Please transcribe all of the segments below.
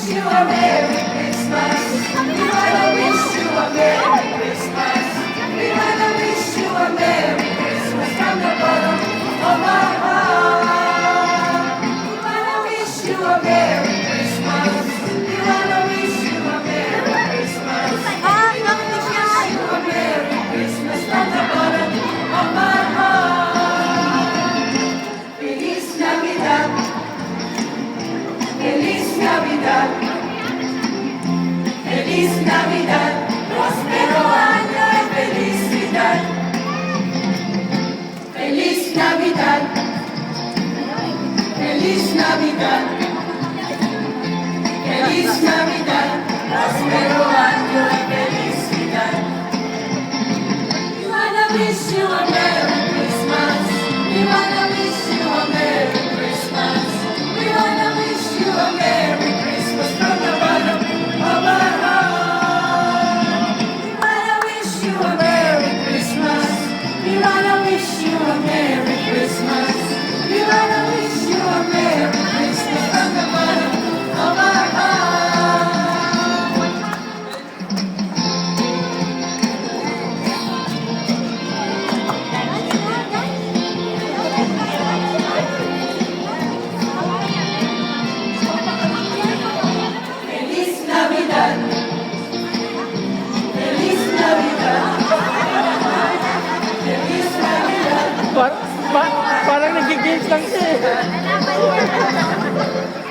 wish you a Merry Christmas. We wanna wish you a Merry Christmas. We wanna wish you a Merry Christmas from the bottom of our heart. We wanna wish you a Merry Christmas. We wanna wish you a Merry Christmas. We wanna wish you a Merry Christmas from the bottom of our heart. Feliz Navidad. Feliz Navidad, Feliz Navidad, próspero año de felicidad. Feliz Navidad, Feliz Navidad, Feliz Navidad, próspero año de felicidad. We wanna wish you a Merry Christmas. We wanna wish you a Merry Christmas. We wanna wish you a Merry Christmas from the bottom of our heart. We wanna wish you a Merry Christmas. We wanna wish you a Merry Christmas. We wanna wish you a Merry Christmas from the bottom of our heart. Feliz Navidad. Feliz Navidad. Feliz Navidad. Parang nag-games lang siya eh.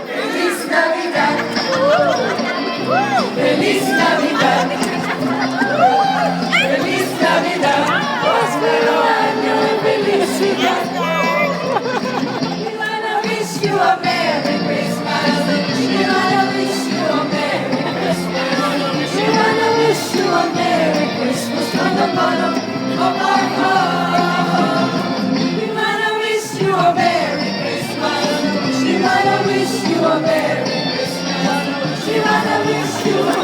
Feliz Navidad. Feliz Navidad. Feliz Navidad. Próspero año de felicidad. We wanna wish you a Merry Christmas. We wanna wish you a Merry Christmas. We wanna wish you a Merry Christmas from the bottom of our heart. We wanna wish you a Merry Christmas. We wanna wish you a Merry Christmas. We wanna wish you a